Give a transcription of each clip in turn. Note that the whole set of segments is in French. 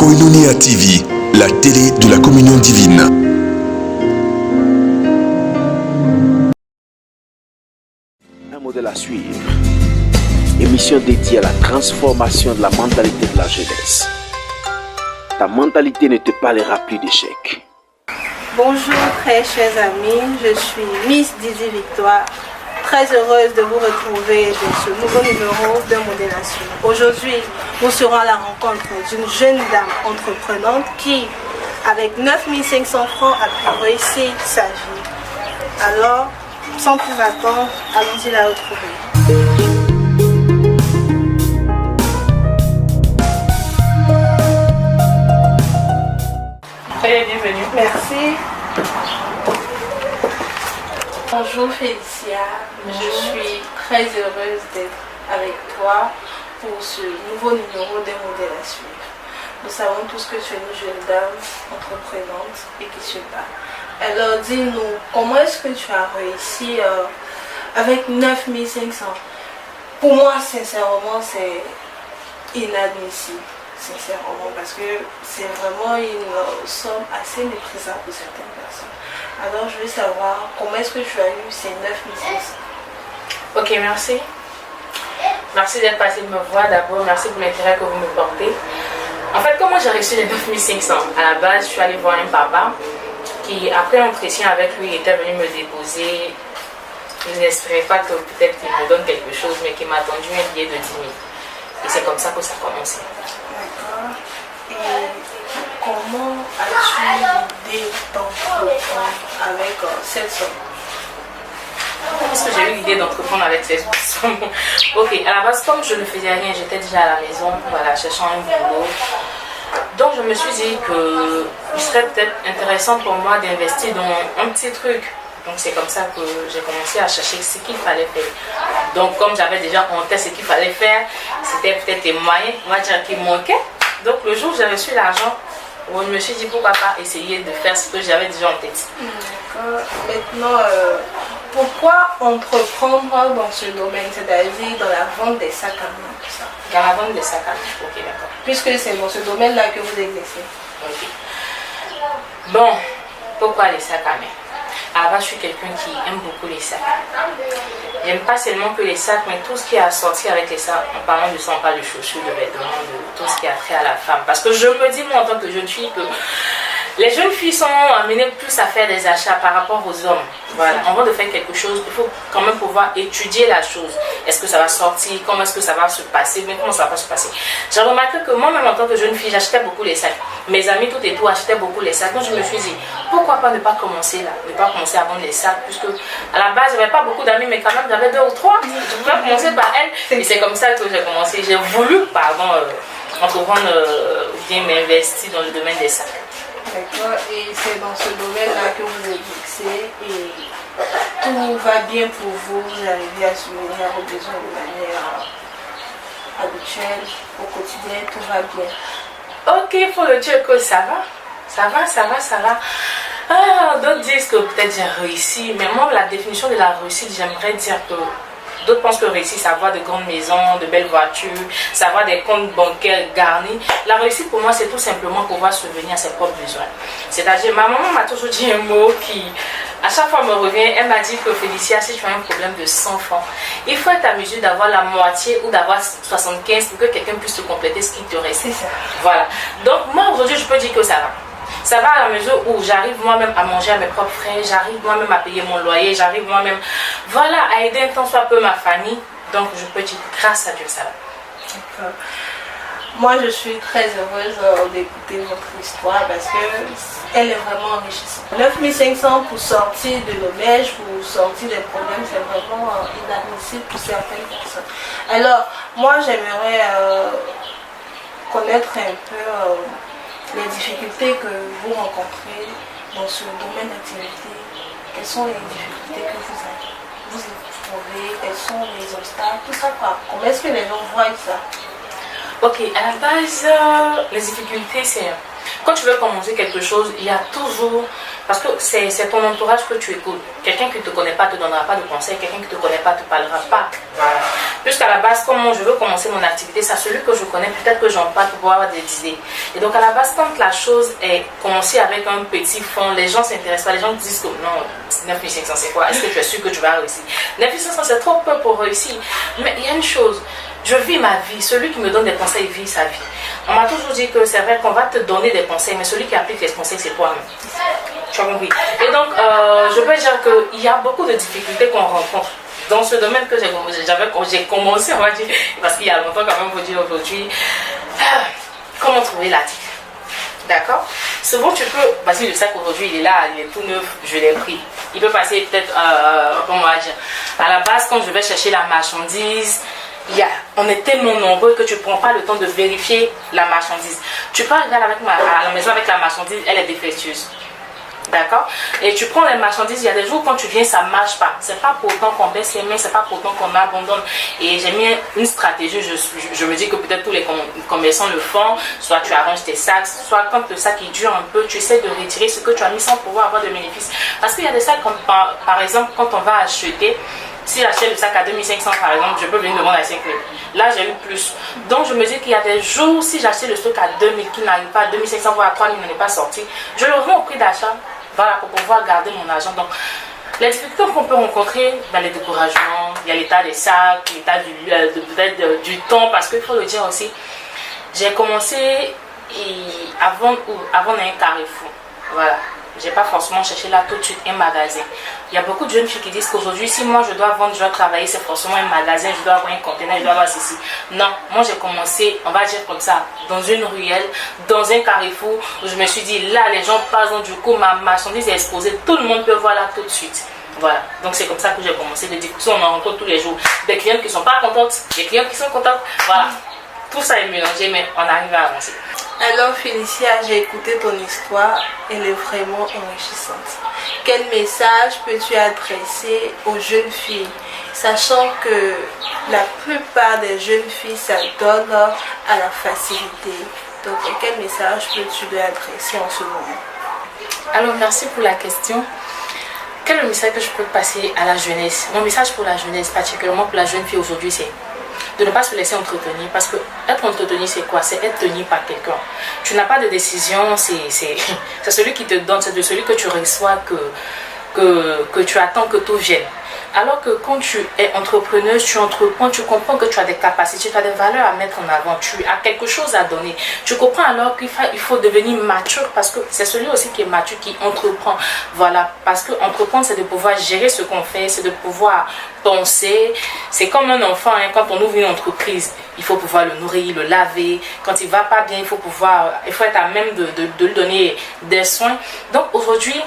Koinonia TV, la télé de la communion divine. Un modèle à suivre. Émission dédiée à la transformation de la mentalité de la jeunesse. Ta mentalité ne te parlera plus d'échec. Bonjour très chers amis, je suis Miss Didi Victoire. Très heureuse de vous retrouver dans ce nouveau numéro de Modèle à suivre. Aujourd'hui, nous serons à la rencontre d'une jeune dame entreprenante qui, avec 9500 francs, a pu réussir sa vie. Alors, sans plus attendre, allons-y la retrouver. Soyez bienvenue. Merci. Bonjour Félicia, je suis très heureuse d'être avec toi pour ce nouveau numéro des modèles à suivre. Nous savons tous que tu es une jeune dame entreprenante et qui se bat. Alors dis-nous, comment est-ce que tu as réussi avec 9500? Pour moi, sincèrement, c'est inadmissible. Sincèrement, parce que c'est vraiment une somme assez méprisable pour certaines personnes. Alors je veux savoir comment est-ce que tu as eu ces 9600? Ok, merci. Merci d'être passé de me voir d'abord. Merci pour l'intérêt que vous me portez. En fait, comment j'ai reçu les 9500? À la base, je suis allée voir un papa qui, après l'entretien avec lui, était venu me déposer. Je n'espérais pas que peut-être qu'il me donne quelque chose, mais qu'il m'a tendu un billet de 10 000. Et c'est comme ça que ça a commencé. D'accord. Et comment as-tu l'idée d'entreprendre avec cette somme? Comment est-ce que j'ai eu l'idée d'entreprendre avec cette somme? Ok, à la base, comme je ne faisais rien, j'étais déjà à la maison, voilà, cherchant un boulot. Donc je me suis dit que ce serait peut-être intéressant pour moi d'investir dans un petit truc. Donc c'est comme ça que j'ai commencé à chercher ce qu'il fallait faire. Donc comme j'avais déjà en tête ce qu'il fallait faire, c'était peut-être des moyens, on va dire, qui manquaient. Donc le jour où j'ai reçu l'argent, je me suis dit pourquoi pas essayer de faire ce que j'avais déjà en tête. D'accord. Maintenant, pourquoi entreprendre dans ce domaine, c'est-à-dire dans la vente des sacs à main, tout ça? Dans la vente des sacs à main, ok, d'accord. Puisque c'est dans ce domaine-là que vous exercez. Ok. Bon, pourquoi les sacs à main? À la base, je suis quelqu'un qui aime beaucoup les sacs. J'aime pas seulement que les sacs, mais tout ce qui est assorti avec les sacs, en parlant de ça, on parle de chaussures, de vêtements, de tout ce qui a trait à la femme. Parce que je me dis, moi, en tant que jeune fille, que les jeunes filles sont amenées plus à faire des achats par rapport aux hommes. Voilà. Avant de faire quelque chose, il faut quand même pouvoir étudier la chose. Est-ce que ça va sortir? Comment est-ce que ça va se passer? Mais comment ça va se passer? J'ai remarqué que moi-même, en tant que jeune fille, j'achetais beaucoup les sacs. Mes amis, tout et tout, achetaient beaucoup les sacs. Donc je me suis dit, pourquoi pas ne pas commencer là? Ne pas commencer à vendre les sacs, puisque à la base, je n'avais pas beaucoup d'amis, mais quand même, j'avais 2 ou 3. Je pouvais commencer par elle. Et c'est comme ça que j'ai commencé. J'ai voulu, pardon, entreprendre, bien m'investir dans le domaine des sacs. D'accord, et c'est dans ce domaine-là que vous exercez et tout va bien pour vous, vous arrivez à subvenir à vos besoins de manière habituelle, au quotidien, tout va bien. Ok, pour le Dieu que ça va. Ça va, ça va, ça va. Ah, d'autres disent que peut-être j'ai réussi, mais moi, la définition de la réussite, j'aimerais dire que d'autres pensent que réussir, c'est avoir de grandes maisons, de belles voitures, c'est avoir des comptes bancaires garnis. La réussite pour moi, c'est tout simplement pouvoir subvenir à ses propres besoins. C'est-à-dire, ma maman m'a toujours dit un mot qui, à chaque fois, me revient. Elle m'a dit que Félicia, si tu as un problème de 100 francs, il faut être à mesure d'avoir la moitié ou d'avoir 75 pour que quelqu'un puisse te compléter ce qui te reste. C'est ça. Voilà. Donc, moi, aujourd'hui, je peux dire que ça va. Ça va à la mesure où j'arrive moi-même à manger à mes propres frais, j'arrive moi-même à payer mon loyer, j'arrive moi-même, voilà, à aider un tant soit peu ma famille. Donc je peux dire grâce à Dieu ça va. D'accord. Moi je suis très heureuse d'écouter votre histoire parce qu'elle est vraiment enrichissante. 9500 pour sortir de l'auberge, pour sortir des problèmes, c'est vraiment inadmissible pour certaines personnes. Alors moi j'aimerais connaître un peu les difficultés que vous rencontrez dans ce domaine d'activité. Quelles sont les difficultés que vous éprouvez? Quels sont les obstacles? Tout ça quoi. Comment est-ce que les gens voient ça? Ok, à la base, les difficultés c'est Quand tu veux commencer quelque chose, il y a toujours... Parce que c'est ton entourage que tu écoutes. Quelqu'un qui ne te connaît pas ne te donnera pas de conseils, quelqu'un qui ne te connaît pas ne te parlera pas. Voilà. Puisqu'à la base, comment je veux commencer mon activité, c'est à celui que je connais, peut-être que j'en parle pour pouvoir avoir des idées. Et donc à la base, quand la chose est commencée avec un petit fond, les gens ne s'intéressent pas, les gens disent que non, 9500 c'est quoi? Est-ce que tu es sûr que tu vas réussir? 9500 c'est trop peu pour réussir. Mais il y a une chose, je vis ma vie, celui qui me donne des conseils vit sa vie. On m'a toujours dit que c'est vrai qu'on va te donner des conseils, mais celui qui applique les conseils, c'est toi-même. Tu as compris? Et donc, je peux dire qu'il y a beaucoup de difficultés qu'on rencontre dans ce domaine que j'ai commencé, on va dire, parce qu'il y a longtemps quand même, pour dire aujourd'hui, comment trouver l'article. D'accord? Souvent, tu peux, parce que le sac aujourd'hui, il est là, il est tout neuf, je l'ai pris. Il peut passer peut-être, comment on va dire, à la base, quand je vais chercher la marchandise, on est tellement nombreux que tu ne prends pas le temps de vérifier la marchandise. Tu peux arriver à la maison avec la marchandise, elle est défectueuse. D'accord? Et tu prends les marchandises, il y a des jours quand tu viens, ça ne marche pas. C'est pas pour autant qu'on baisse les mains, c'est pas pour autant qu'on abandonne. Et j'ai mis une stratégie, je me dis que peut-être tous les commerçants le font. Soit tu arranges tes sacs, soit quand le sac il dure un peu, tu essaies de retirer ce que tu as mis sans pouvoir avoir de bénéfice. Parce qu'il y a des sacs, par exemple, quand on va acheter, si j'achète le sac à 2500 par exemple, je peux venir le vendre à 5000. Là, j'ai eu plus. Donc, je me dis qu'il y a des jours, si j'achète le stock à 2000 qui n'arrive pas à 2500 voire à 3000, il n'est pas sorti, je le revends au prix d'achat, voilà, pour pouvoir garder mon argent. Donc, les difficultés qu'on peut rencontrer dans les découragements, il y a l'état des sacs, l'état peut-être du temps, parce qu'il faut le dire aussi, j'ai commencé avant d'un Carrefour. Voilà. Je n'ai pas forcément cherché là tout de suite un magasin. Il y a beaucoup de jeunes filles qui disent qu'aujourd'hui, si moi je dois vendre, je dois travailler, c'est forcément un magasin, je dois avoir un conteneur, je dois avoir ceci. Non, moi j'ai commencé, on va dire comme ça, dans une ruelle, dans un carrefour, où je me suis dit, là les gens passent, donc du coup ma marchandise est exposée, tout le monde peut voir là tout de suite. Voilà, donc c'est comme ça que j'ai commencé. Les discussions, on en rencontre tous les jours. Des clientes qui ne sont pas contentes, des clients qui sont contents. Voilà, tout ça est mélangé, mais on arrive à avancer. Alors Félicia, j'ai écouté ton histoire, elle est vraiment enrichissante. Quel message peux-tu adresser aux jeunes filles, sachant que la plupart des jeunes filles s'adonnent à la facilité? Donc quel message peux-tu leur adresser en ce moment? Alors merci pour la question. Quel est le message que je peux passer à la jeunesse? Mon message pour la jeunesse, particulièrement pour la jeune fille aujourd'hui, c'est de ne pas se laisser entretenir, parce que être entretenu c'est quoi? C'est être tenu par quelqu'un. Tu n'as pas de décision, c'est celui qui te donne, c'est de celui que tu reçois que tu attends que tout vienne. Alors que quand tu es entrepreneuse, tu entreprends, tu comprends que tu as des capacités, tu as des valeurs à mettre en avant, tu as quelque chose à donner. Tu comprends alors qu'il faut devenir mature, parce que c'est celui aussi qui est mature qui entreprend. Voilà, parce que entreprendre c'est de pouvoir gérer ce qu'on fait, c'est de pouvoir penser. C'est comme un enfant, hein, quand on ouvre une entreprise, il faut pouvoir le nourrir, le laver. Quand il ne va pas bien, il faut être à même de lui donner des soins. Donc aujourd'hui,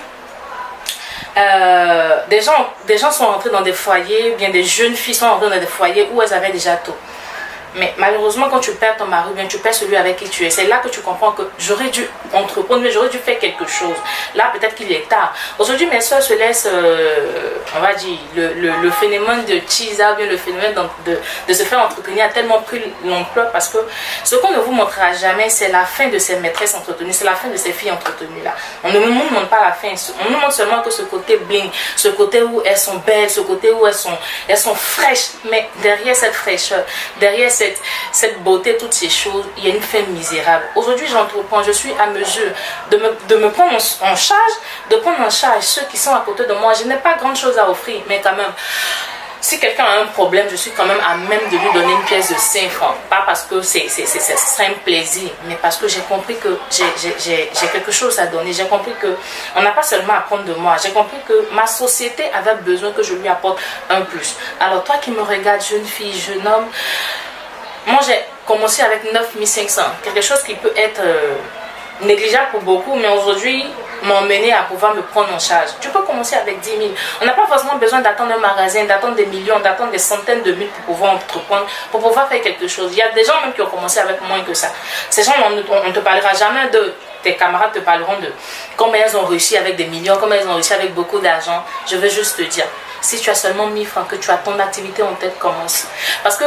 des gens sont rentrés dans des foyers, bien des jeunes filles sont rentrées dans des foyers où elles avaient déjà tout. Mais malheureusement, quand tu perds ton mari, bien tu perds celui avec qui tu es. C'est là que tu comprends que j'aurais dû entreprendre, mais j'aurais dû faire quelque chose. Là, peut-être qu'il est tard. Aujourd'hui, mes soeurs se laissent, on va dire, le phénomène de teaser, bien le phénomène de se faire entretenir a tellement pris l'ampleur, parce que ce qu'on ne vous montrera jamais, c'est la fin de ces maîtresses entretenues, c'est la fin de ces filles entretenues-là. On ne nous montre pas la fin, on nous montre seulement que ce côté bling, ce côté où elles sont belles, ce côté où elles sont fraîches, mais derrière cette fraîcheur, derrière cette beauté, toutes ces choses, il y a une fin misérable. Aujourd'hui, j'entreprends, je suis à mesure de me prendre en charge, de prendre en charge ceux qui sont à côté de moi. Je n'ai pas grand chose à offrir, mais quand même, si quelqu'un a un problème, je suis quand même à même de lui donner une pièce de 5 francs. Pas parce que c'est un plaisir, mais parce que j'ai compris que j'ai quelque chose à donner. J'ai compris qu'on n'a pas seulement à prendre de moi. J'ai compris que ma société avait besoin que je lui apporte un plus. Alors toi qui me regardes, jeune fille, jeune homme, moi j'ai commencé avec 9500, quelque chose qui peut être négligeable pour beaucoup, mais aujourd'hui m'emmener à pouvoir me prendre en charge. Tu peux commencer avec 10 000. On n'a pas forcément besoin d'attendre un magasin, d'attendre des millions, d'attendre des centaines de mille pour pouvoir entreprendre, pour pouvoir faire quelque chose. Il y a des gens même qui ont commencé avec moins que ça. Ces gens, on ne te parlera jamais de... Tes camarades te parleront de comment elles ont réussi avec des millions, comment elles ont réussi avec beaucoup d'argent. Je veux juste te dire, si tu as seulement 1000 francs, que tu as ton activité en tête, commence. Parce que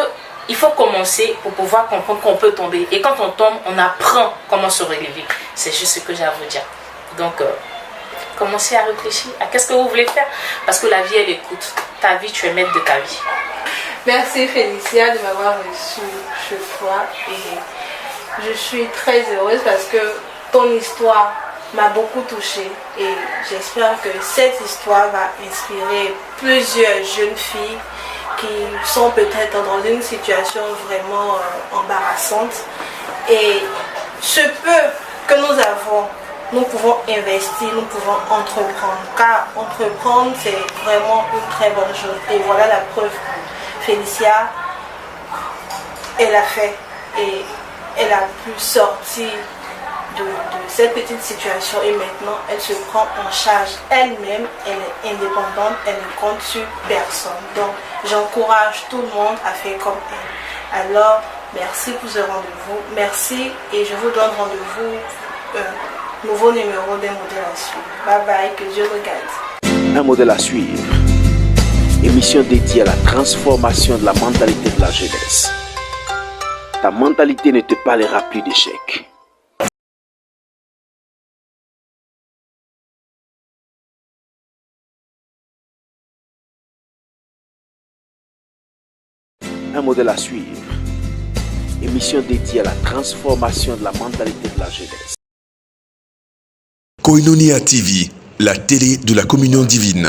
il faut commencer pour pouvoir comprendre qu'on peut tomber. Et quand on tombe, on apprend comment se relever. C'est juste ce que j'ai à vous dire. Donc, commencez à réfléchir à qu'est-ce que vous voulez faire. Parce que la vie, elle écoute. Ta vie, tu es maître de ta vie. Merci Félicia de m'avoir reçu chez toi. Et je suis très heureuse parce que ton histoire m'a beaucoup touchée. Et j'espère que cette histoire va inspirer plusieurs jeunes filles qui sont peut-être dans une situation vraiment embarrassante. Et ce peu que nous avons, nous pouvons investir, nous pouvons entreprendre. Car entreprendre, c'est vraiment une très bonne chose. Et voilà la preuve. Félicia, elle a fait et elle a pu sortir de cette petite situation et maintenant elle se prend en charge elle-même, elle est indépendante, elle ne compte sur personne. Donc j'encourage tout le monde à faire comme elle. Alors merci pour ce rendez-vous, merci et je vous donne rendez-vous nouveau numéro d'un modèle à suivre. Bye bye, que Dieu le garde. Un modèle à suivre. Émission dédiée à la transformation de la mentalité de la jeunesse. Ta mentalité ne te parlera plus d'échec. Un modèle à suivre. Émission dédiée à la transformation de la mentalité de la jeunesse. Koinonia TV, la télé de la communion divine.